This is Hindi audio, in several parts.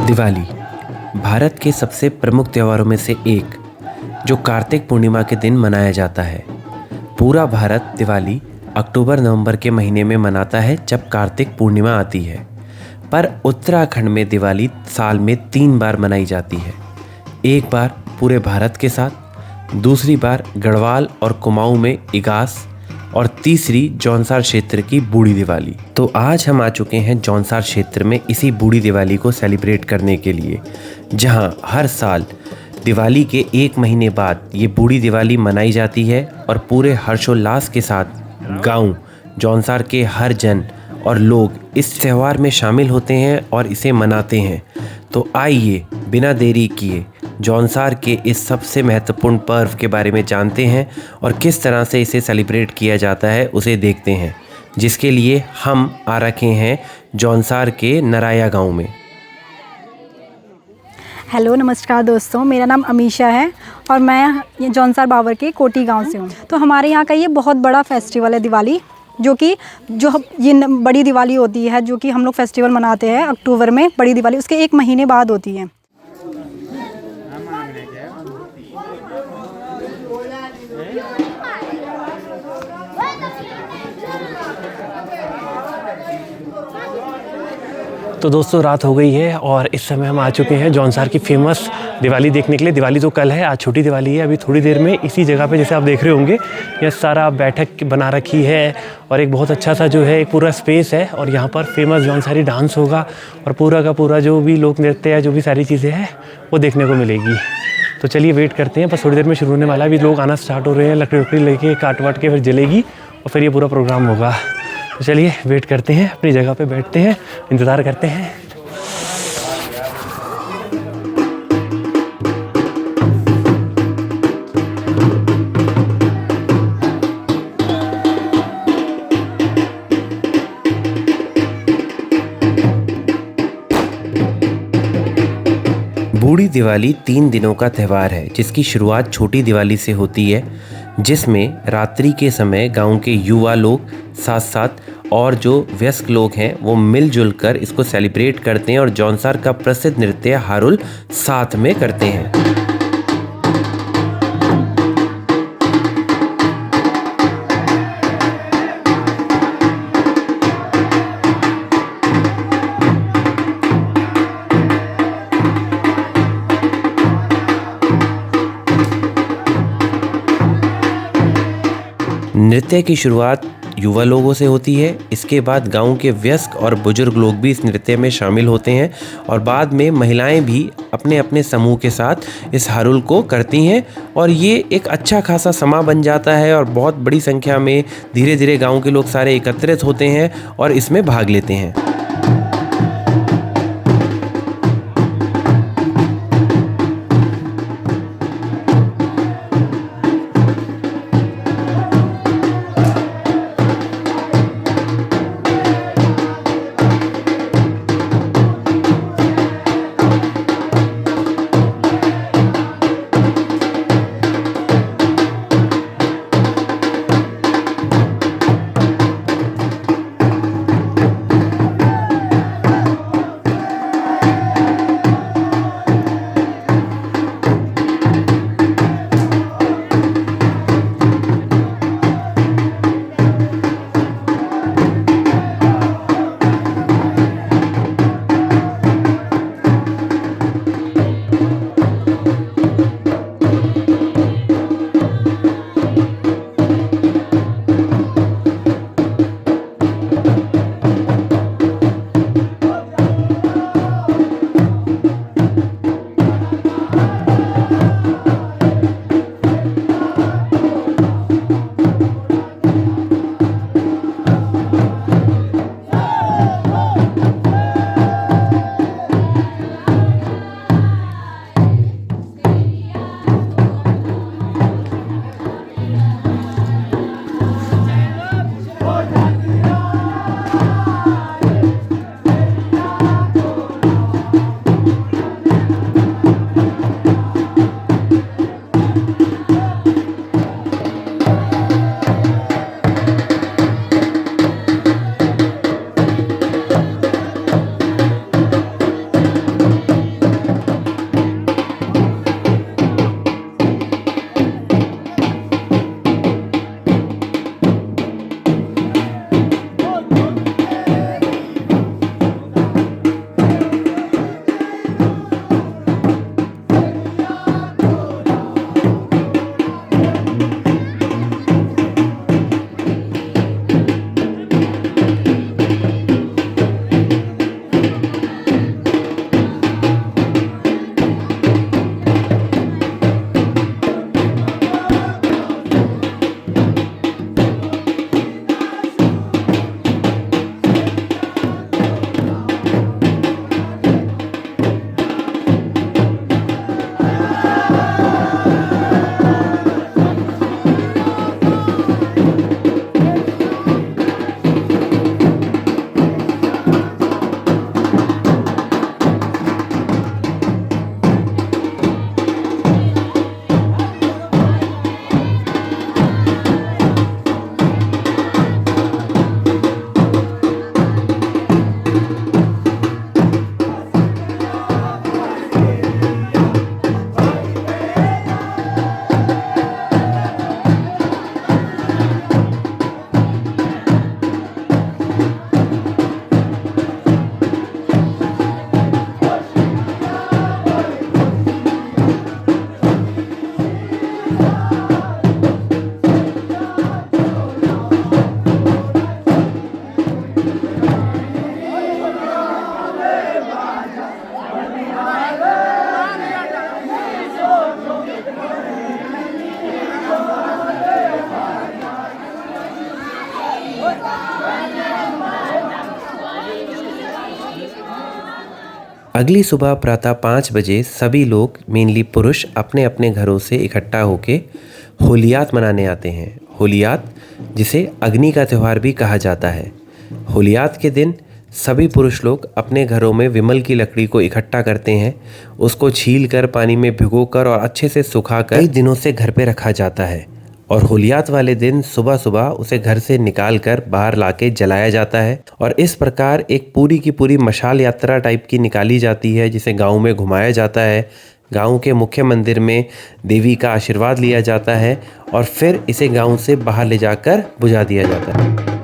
दिवाली भारत के सबसे प्रमुख त्योहारों में से एक, जो कार्तिक पूर्णिमा के दिन मनाया जाता है। पूरा भारत दिवाली अक्टूबर-नवंबर के महीने में मनाता है जब कार्तिक पूर्णिमा आती है, पर उत्तराखंड में दिवाली साल में 3 बार मनाई जाती है। एक बार पूरे भारत के साथ, दूसरी बार गढ़वाल और कुमाऊं में इगास और तीसरी जौनसार क्षेत्र की बूढ़ी दिवाली। तो आज हम आ चुके हैं जौनसार क्षेत्र में इसी बूढ़ी दिवाली को सेलिब्रेट करने के लिए, जहां हर साल दिवाली के 1 महीने बाद ये बूढ़ी दिवाली मनाई जाती है और पूरे हर्षोल्लास के साथ गांव जौनसार के हर जन और लोग इस त्यौहार में शामिल होते हैं और इसे मनाते हैं। तो आइए बिना देरी किए जौनसार के इस सबसे महत्वपूर्ण पर्व के बारे में जानते हैं और किस तरह से इसे सेलिब्रेट किया जाता है उसे देखते हैं, जिसके लिए हम आ रखे हैं जौनसार के नराया गांव में। हेलो नमस्कार दोस्तों, मेरा नाम अमीशा है और मैं ये जौनसार बावर के कोटी गांव से हूँ। तो हमारे यहाँ का ये बहुत बड़ा फेस्टिवल है दिवाली, जो ये बड़ी दिवाली होती है, जो कि हम लोग फेस्टिवल मनाते हैं अक्टूबर में। बड़ी दिवाली उसके 1 महीने बाद होती है। तो दोस्तों रात हो गई है और इस समय हम आ चुके हैं जौनसार की फेमस दिवाली देखने के लिए। दिवाली तो कल है, आज छोटी दिवाली है। अभी थोड़ी देर में इसी जगह पे, जैसे आप देख रहे होंगे, यह सारा बैठक बना रखी है और एक बहुत अच्छा सा जो है एक पूरा स्पेस है और यहाँ पर फेमस जौनसारी डांस होगा और पूरा का पूरा जो भी लोक नृत्य है, जो भी सारी चीज़ें हैं वो देखने को मिलेगी। तो चलिए वेट करते हैं, बस थोड़ी देर में शुरू होने वाला है। अभी लोग आना स्टार्ट हो रहे हैं, लकड़ी वकड़ी लेके काट वाट के फिर जलेगी और फिर ये पूरा प्रोग्राम होगा। तो चलिए वेट करते हैं, अपनी जगह पे बैठते हैं, इंतज़ार करते हैं। बूढ़ी दिवाली 3 दिनों का त्यौहार है, जिसकी शुरुआत छोटी दिवाली से होती है, जिसमें रात्रि के समय गांव के युवा लोग साथ साथ और जो वयस्क लोग हैं वो मिलजुल कर इसको सेलिब्रेट करते हैं और जौनसार का प्रसिद्ध नृत्य हारुल साथ में करते हैं। नृत्य की शुरुआत युवा लोगों से होती है। इसके बाद गांव के वयस्क और बुजुर्ग लोग भी इस नृत्य में शामिल होते हैं और बाद में महिलाएं भी अपने अपने समूह के साथ इस हारुल को करती हैं और ये एक अच्छा खासा समा बन जाता है और बहुत बड़ी संख्या में धीरे धीरे गांव के लोग सारे एकत्रित होते हैं और इसमें भाग लेते हैं। अगली सुबह प्रातः 5 बजे सभी लोग मेनली पुरुष अपने अपने घरों से इकट्ठा होके होलियात मनाने आते हैं। होलियात जिसे अग्नि का त्यौहार भी कहा जाता है। होलियात के दिन सभी पुरुष लोग अपने घरों में विमल की लकड़ी को इकट्ठा करते हैं, उसको छील कर पानी में भिगोकर और अच्छे से सुखाकर कई दिनों से घर पे रखा जाता है और होलियात वाले दिन सुबह सुबह उसे घर से निकाल कर बाहर लाके जलाया जाता है और इस प्रकार एक पूरी की पूरी मशाल यात्रा टाइप की निकाली जाती है जिसे गांव में घुमाया जाता है। गांव के मुख्य मंदिर में देवी का आशीर्वाद लिया जाता है और फिर इसे गांव से बाहर ले जाकर बुझा दिया जाता है।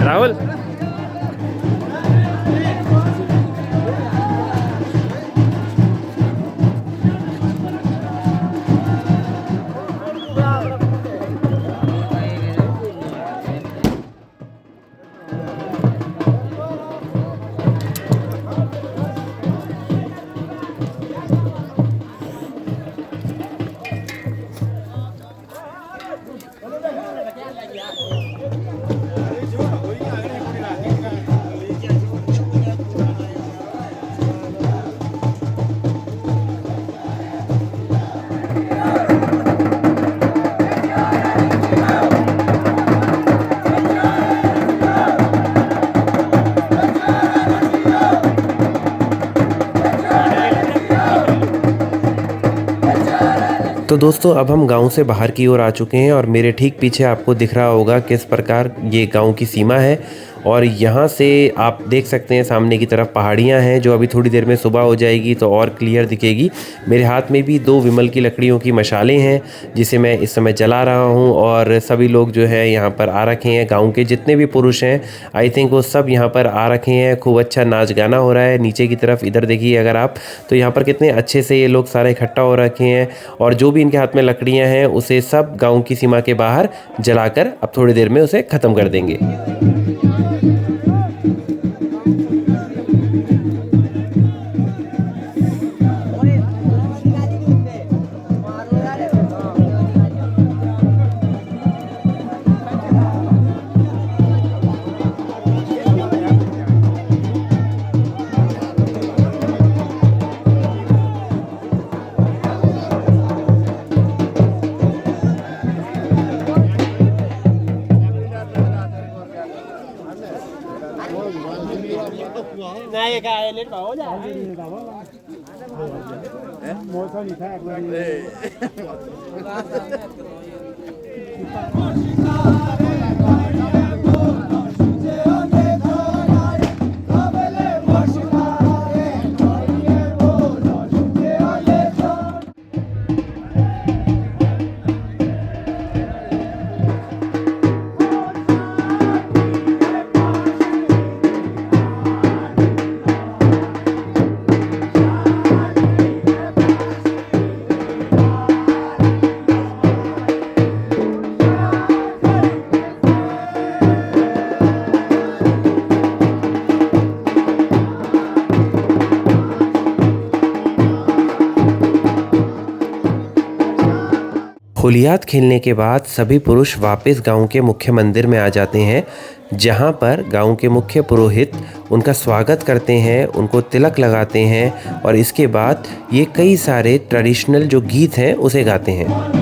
राहुल तो दोस्तों अब हम गांव से बाहर की ओर आ चुके हैं और मेरे ठीक पीछे आपको दिख रहा होगा किस प्रकार ये गांव की सीमा है और यहाँ से आप देख सकते हैं सामने की तरफ पहाड़ियाँ हैं जो अभी थोड़ी देर में सुबह हो जाएगी तो और क्लियर दिखेगी। मेरे हाथ में भी 2 विमल की लकड़ियों की मशालें हैं जिसे मैं इस समय जला रहा हूँ और सभी लोग जो है यहाँ पर आ रखे हैं। गाँव के जितने भी पुरुष हैं आई थिंक वो सब यहाँ पर आ रखे हैं। खूब अच्छा नाच गाना हो रहा है। नीचे की तरफ इधर देखिए अगर आप तो यहाँ पर कितने अच्छे से ये लोग सारे इकट्ठा हो रखे हैं और जो भी इनके हाथ में लकड़ियाँ हैं उसे सब गाँव की सीमा के बाहर जलाकर अब थोड़ी देर में उसे ख़त्म कर देंगे। này cái lên bảo nha mỗi con thì khác होलियात खेलने के बाद सभी पुरुष वापस गांव के मुख्य मंदिर में आ जाते हैं, जहां पर गांव के मुख्य पुरोहित उनका स्वागत करते हैं, उनको तिलक लगाते हैं और इसके बाद ये कई सारे ट्रेडिशनल जो गीत हैं उसे गाते हैं।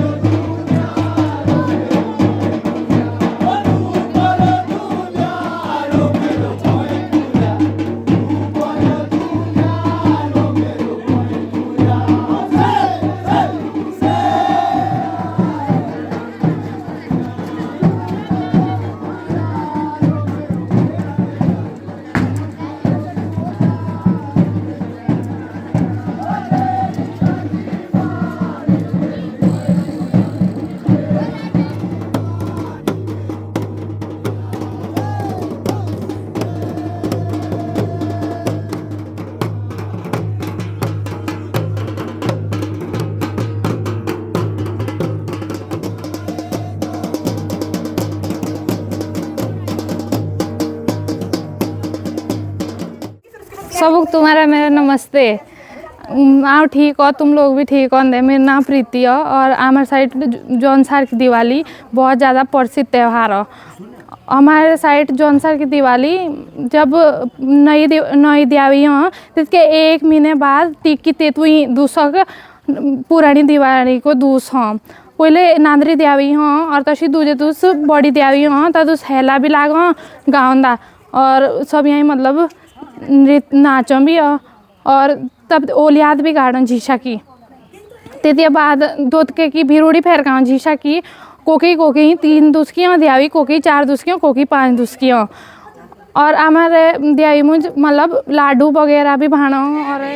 सबक तुम्हारा मेरा नमस्ते। आओ ठीक हो, तुम लोग भी ठीक हो। मेरा नाम प्रीति है और हमारे साइड जौनसार की दिवाली बहुत ज़्यादा प्रसिद्ध त्यौहार है। हमारे साइड जौनसार की दिवाली जब नई दिवाली हो तो इसके 1 महीने बाद टिक्की तेतुई दूसक पुरानी दिवाली को दूस हों। पहले नांदरी दिवाली हों और तशी दूजे दूस बड़ी दिवाली हों तो दूस हेला भी लाग हों गाँव और सब यहीं मतलब नाचों भी और तब ओलियात भी गार्डन झीशा की तेतिया बाद दोतके की भिरोड़ी फेरकाऊँ झीशा की कोकी 3 दुस्कियों दियावी कोकी 4 दुस्कियों कोकी 5 दुस्कियों और हमारे दियावी मुझ मतलब लाडू वगैरह भी भाणों और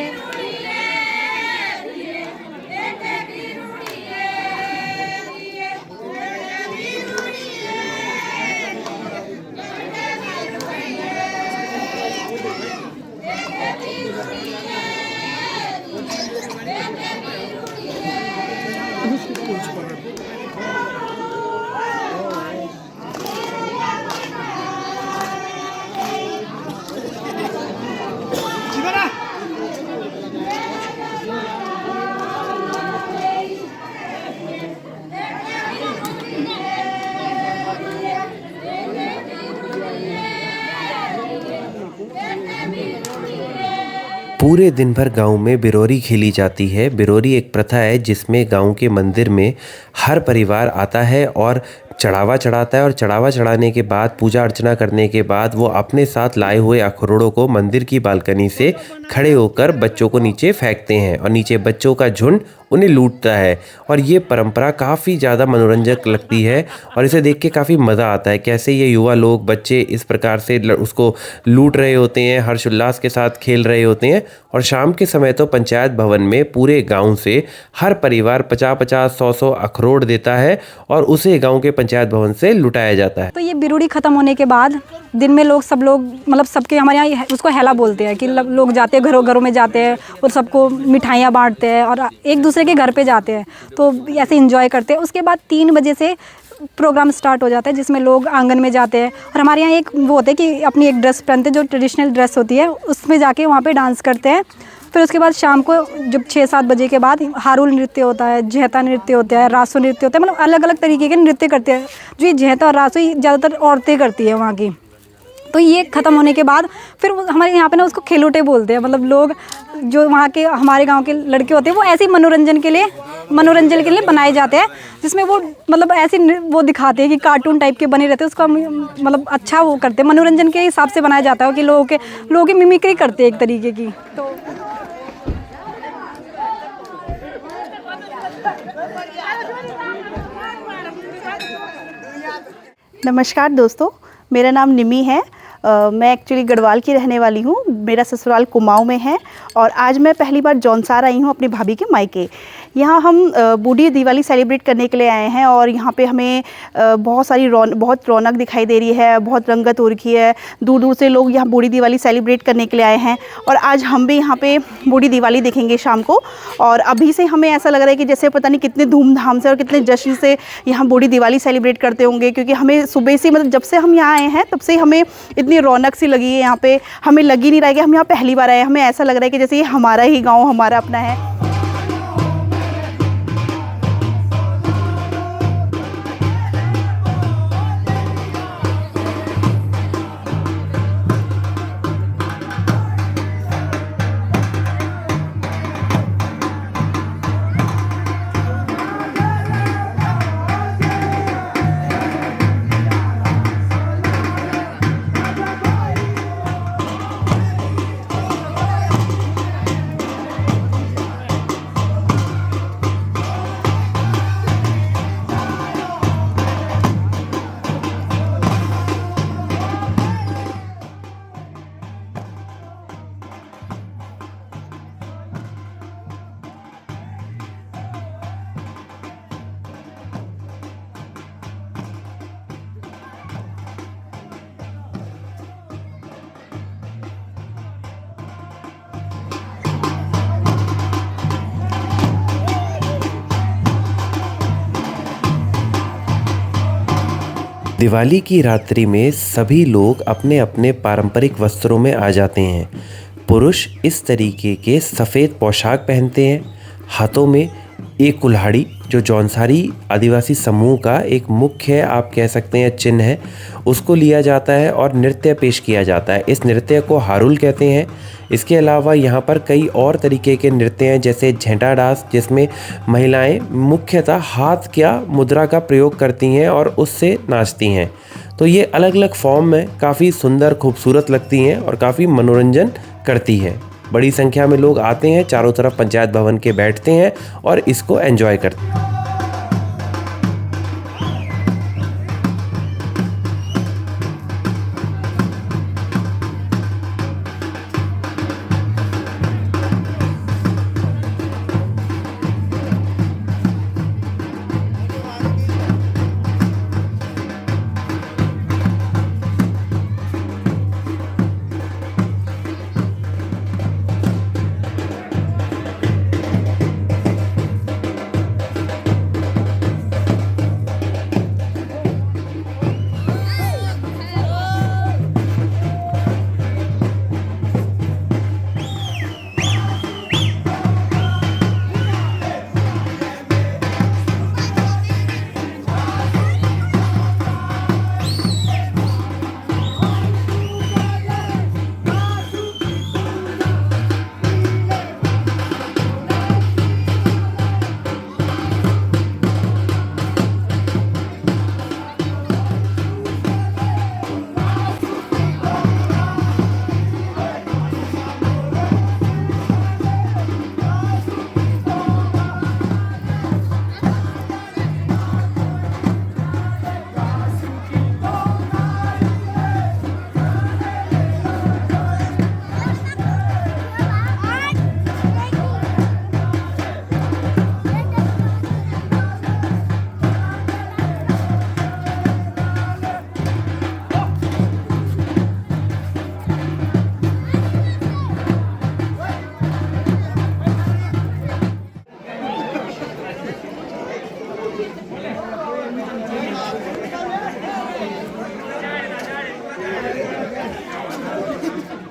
पूरे दिन भर गांव में बिरोरी खेली जाती है। बिरोरी एक प्रथा है जिसमें गांव के मंदिर में हर परिवार आता है और चढ़ावा चढ़ाता है और चढ़ावा चढ़ाने के बाद पूजा अर्चना करने के बाद वो अपने साथ लाए हुए अखरोड़ों को मंदिर की बालकनी से खड़े होकर बच्चों को नीचे फेंकते हैं और नीचे बच्चों का झुंड उन्हें लूटता है। और ये परंपरा काफ़ी ज़्यादा मनोरंजक लगती है और इसे देख के काफ़ी मज़ा आता है कैसे ये युवा लोग बच्चे इस प्रकार से उसको लूट रहे होते हैं, हर्षोल्लास के साथ खेल रहे होते हैं। और शाम के समय तो पंचायत भवन में पूरे गांव से हर परिवार 50-50, 100-100 अखरोड़ देता है और उसे गांव के पंचायत भवन से लुटाया जाता है। तो ये बिरुड़ी ख़त्म होने के बाद दिन में सब लोग मतलब सबके हमारे यहाँ उसको हेला बोलते हैं कि लोग जाते हैं घरों में जाते हैं और सबको मिठाइयाँ बांटते हैं और एक दूसरे के घर पे जाते हैं तो ऐसे एंजॉय करते हैं। उसके बाद 3 बजे से प्रोग्राम स्टार्ट हो जाता है जिसमें लोग आंगन में जाते हैं और हमारे यहाँ एक वो होता है कि अपनी एक ड्रेस पहनते हैं जो ट्रेडिशनल ड्रेस होती है, उसमें जाके वहाँ पे डांस करते हैं। फिर उसके बाद शाम को जब 6-7 बजे के बाद हारुल नृत्य होता है, झहता नृत्य होता है, रासो नृत्य होता है, मतलब अलग अलग तरीके के नृत्य करते हैं। जो ये झहता और रासो ज़्यादातर औरतें करती है वहाँ की। तो ये ख़त्म होने के बाद फिर हमारे यहाँ पे ना उसको खेलोटे बोलते हैं। मतलब लोग जो वहाँ के हमारे गांव के लड़के होते हैं वो ऐसे ही मनोरंजन के लिए बनाए जाते हैं जिसमें वो मतलब ऐसे वो दिखाते हैं कि कार्टून टाइप के बने रहते हैं। उसका मतलब अच्छा वो करते हैं, मनोरंजन के हिसाब से बनाया जाता है कि लोगों की मिमिक्री करते हैं एक तरीके की। तो नमस्कार दोस्तों, मेरा नाम निमी है। मैं एक्चुअली गढ़वाल की रहने वाली हूँ। मेरा ससुराल कुमाऊँ में है और आज मैं पहली बार जौनसार आई हूँ अपनी भाभी के मायके। यहाँ हम बूढ़ी दिवाली सेलिब्रेट करने के लिए आए हैं और यहाँ पे हमें बहुत रौनक दिखाई दे रही है, बहुत रंगत हो रखी है। दूर दूर से लोग यहाँ बूढ़ी दिवाली सेलिब्रेट करने के लिए आए हैं और आज हम भी यहाँ पे बूढ़ी दिवाली देखेंगे शाम को। और अभी से हमें ऐसा लग रहा है कि जैसे पता नहीं कितने धूमधाम से और कितने जश्न से यहाँ बूढ़ी दिवाली सेलिब्रेट करते होंगे, क्योंकि हमें सुबह से मतलब जब से हम यहाँ आए हैं तब से हमें इतनी रौनक सी लगी है यहाँ पे। हमें लग ही नहीं रहा है कि हम यहाँ पहली बार आए हैं। हमें ऐसा लग रहा है कि जैसे ये हमारा ही गाँव, हमारा अपना है। दिवाली की रात्रि में सभी लोग अपने अपने पारंपरिक वस्त्रों में आ जाते हैं। पुरुष इस तरीके के सफ़ेद पोशाक पहनते हैं, हाथों में एक कुल्हाड़ी जो जौनसारी आदिवासी समूह का एक मुख्य आप कह सकते हैं चिन्ह है, उसको लिया जाता है और नृत्य पेश किया जाता है। इस नृत्य को हारुल कहते हैं। इसके अलावा यहाँ पर कई और तरीके के नृत्य हैं, जैसे झेंटा डांस, जिसमें महिलाएं मुख्यतः हाथ क्या मुद्रा का प्रयोग करती हैं और उससे नाचती हैं। तो ये अलग अलग फॉर्म में काफ़ी सुंदर खूबसूरत लगती हैं और काफ़ी मनोरंजन करती हैं। बड़ी संख्या में लोग आते हैं, चारों तरफ पंचायत भवन के बैठते हैं और इसको एंजॉय करते हैं।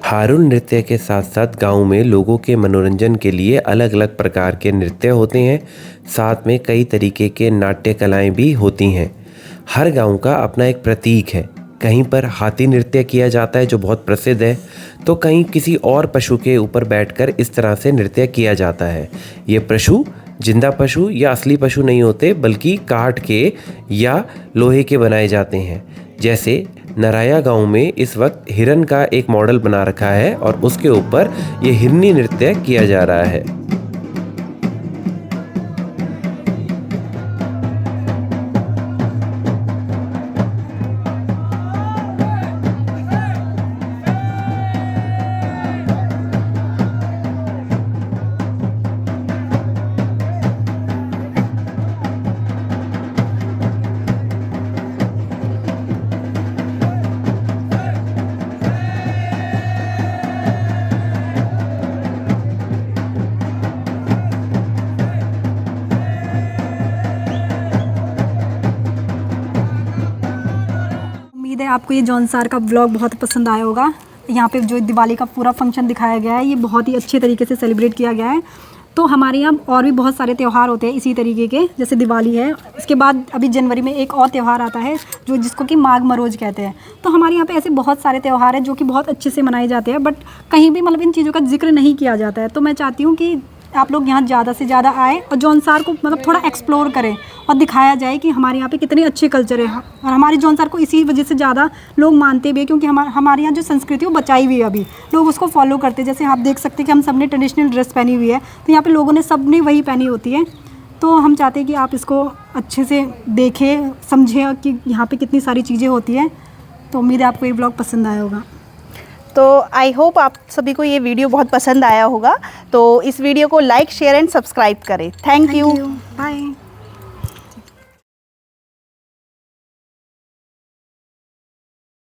हारुल नृत्य के साथ साथ गांव में लोगों के मनोरंजन के लिए अलग अलग प्रकार के नृत्य होते हैं। साथ में कई तरीके के नाट्य कलाएं भी होती हैं। हर गांव का अपना एक प्रतीक है। कहीं पर हाथी नृत्य किया जाता है जो बहुत प्रसिद्ध है, तो कहीं किसी और पशु के ऊपर बैठकर इस तरह से नृत्य किया जाता है। ये पशु जिंदा पशु या असली पशु नहीं होते, बल्कि काठ के या लोहे के बनाए जाते हैं। जैसे नराया गांव में इस वक्त हिरन का एक मॉडल बना रखा है और उसके ऊपर ये हिरनी नृत्य किया जा रहा है। उम्मीद है आपको ये जौनसार का व्लॉग बहुत पसंद आया होगा। यहाँ पे जो दिवाली का पूरा फंक्शन दिखाया गया है, ये बहुत ही अच्छे तरीके से सेलिब्रेट किया गया है। तो हमारे यहाँ और भी बहुत सारे त्यौहार होते हैं इसी तरीके के, जैसे दिवाली है। इसके बाद अभी जनवरी में एक और त्यौहार आता है जिसको कि माघ मरोज कहते हैं। तो हमारे यहाँ पे ऐसे बहुत सारे त्यौहार हैं जो कि बहुत अच्छे से मनाए जाते हैं, बट कहीं भी मतलब इन चीज़ों का जिक्र नहीं किया जाता है। तो मैं चाहती हूँ कि आप लोग यहाँ ज़्यादा से ज़्यादा आए और जौनसार को मतलब थोड़ा एक्सप्लोर करें और दिखाया जाए कि हमारे यहाँ पे कितने अच्छे कल्चर है। और हमारे जौनसार को इसी वजह से ज़्यादा लोग मानते भी हैं, क्योंकि हमारे यहाँ जो संस्कृति है वो बचाई हुई है, अभी लोग उसको फॉलो करते हैं। जैसे आप देख सकते हैं कि हम सब ने ट्रेडिशनल ड्रेस पहनी हुई है, तो यहाँ पे लोगों ने सब ने वही पहनी होती है। तो हम चाहते हैं कि आप इसको अच्छे से देखें, समझें कि यहाँ पर कितनी सारी चीज़ें होती हैं। तो उम्मीद है आपको ये ब्लॉग पसंद आया होगा। तो आई होप आप सभी को ये वीडियो बहुत पसंद आया होगा। तो इस वीडियो को लाइक, शेयर एंड सब्सक्राइब करें। Thank you. बाय।